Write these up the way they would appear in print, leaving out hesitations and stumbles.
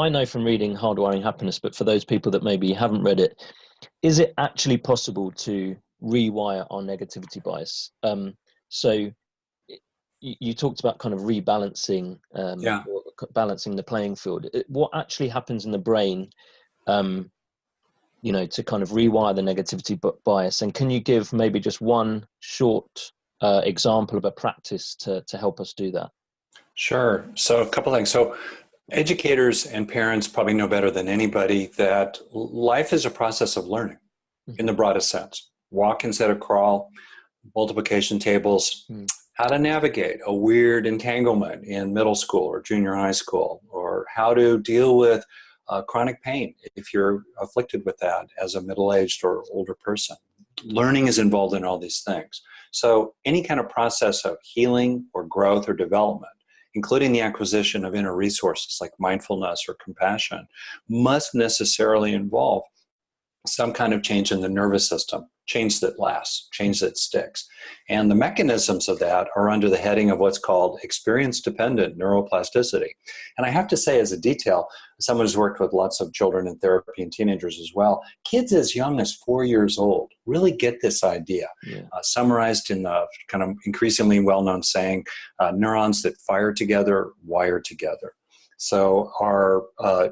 I know from reading Hardwiring Happiness, but for those people that maybe haven't read it, is it actually possible to rewire our negativity bias? So you talked about kind of rebalancing, or balancing the playing field. What actually happens in the brain, to kind of rewire the negativity bias? And can you give maybe just one short example of a practice to help us do that? Sure. So a couple things. So educators and parents probably know better than anybody that life is a process of learning in the broadest sense. Walk instead of crawl, multiplication tables, how to navigate a weird entanglement in middle school or junior high school, or how to deal with chronic pain if you're afflicted with that as a middle-aged or older person. Learning is involved in all these things. So any kind of process of healing or growth or development, including the acquisition of inner resources like mindfulness or compassion, must necessarily involve some kind of change in the nervous system, change that lasts, change that sticks. And the mechanisms of that are under the heading of what's called experience-dependent neuroplasticity. And I have to say, as a detail, someone who's worked with lots of children in therapy and teenagers as well, kids as young as 4 years old really get this idea. Summarized in the kind of increasingly well-known saying, neurons that fire together, wire together. So our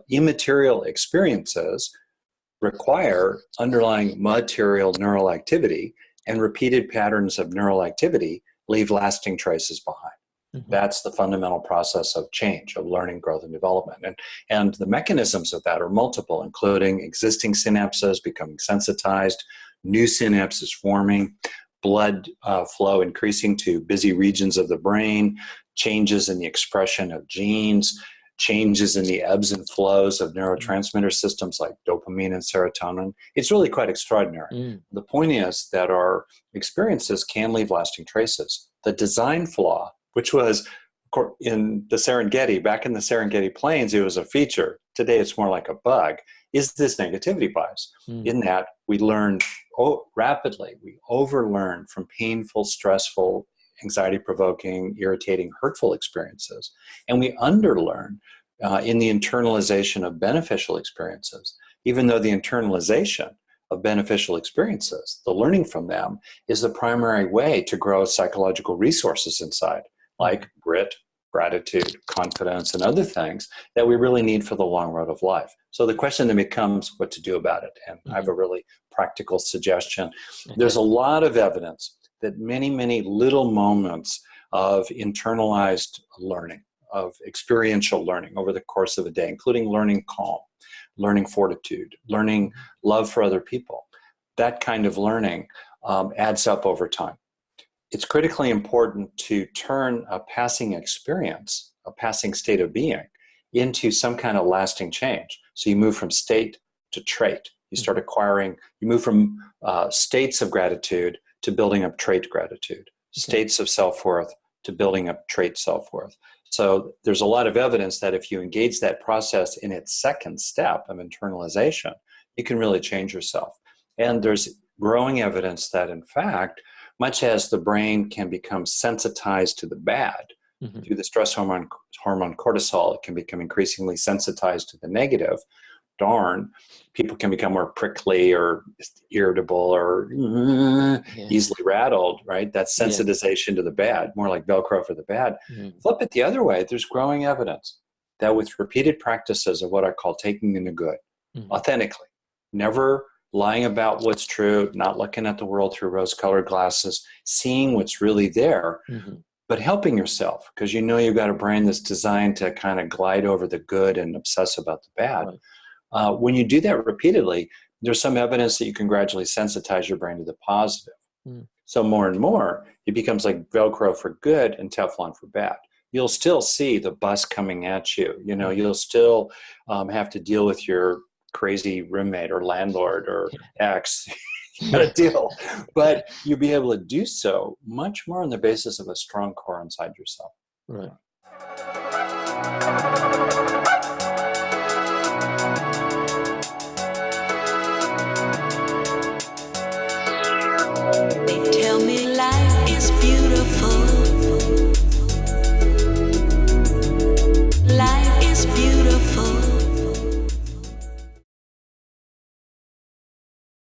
immaterial experiences require underlying material neural activity, and repeated patterns of neural activity leave lasting traces behind. That's the fundamental process of change, of learning, growth, and development. And the mechanisms of that are multiple, including existing synapses becoming sensitized, new synapses forming, blood flow increasing to busy regions of the brain, changes in the expression of genes, changes in the ebbs and flows of neurotransmitter systems like dopamine and serotonin. It's really quite extraordinary. The point is that our experiences can leave lasting traces. The design flaw, which was in the Serengeti, back in the Serengeti Plains, it was a feature. Today it's more like a bug, is this negativity bias. In that we learn rapidly, we overlearn from painful, stressful, anxiety-provoking, irritating, hurtful experiences. And we underlearn in the internalization of beneficial experiences, even though the internalization of beneficial experiences, the learning from them, is the primary way to grow psychological resources inside, like grit, gratitude, confidence, and other things that we really need for the long road of life. So the question then becomes what to do about it. And I have a really practical suggestion. There's a lot of evidence that many, many little moments of internalized learning, of experiential learning over the course of a day, including learning calm, learning fortitude, learning love for other people, that kind of learning adds up over time. It's critically important to turn a passing experience, a passing state of being, into some kind of lasting change. So you move from state to trait. You start acquiring, you move from states of gratitude to building up trait gratitude, states of self-worth to building up trait self-worth. So there's a lot of evidence that if you engage that process in its second step of internalization, you can really change yourself. And there's growing evidence that, in fact, much as the brain can become sensitized to the bad through the stress hormone cortisol, it can become increasingly sensitized to the negative. Darn, people can become more prickly or irritable or easily rattled, right? That's sensitization to the bad, more like Velcro for the bad. Flip it the other way. There's growing evidence that with repeated practices of what I call taking in the good, authentically, never lying about what's true, not looking at the world through rose-colored glasses, seeing what's really there, but helping yourself, because you know you've got a brain that's designed to kind of glide over the good and obsess about the bad. When you do that repeatedly, there's some evidence that you can gradually sensitize your brain to the positive. So more and more, it becomes like Velcro for good and Teflon for bad. You'll still see the bus coming at you. You know, you'll still have to deal with your crazy roommate or landlord or ex. You got to deal. But you'll be able to do so much more on the basis of a strong core inside yourself. Right. They tell me life is beautiful.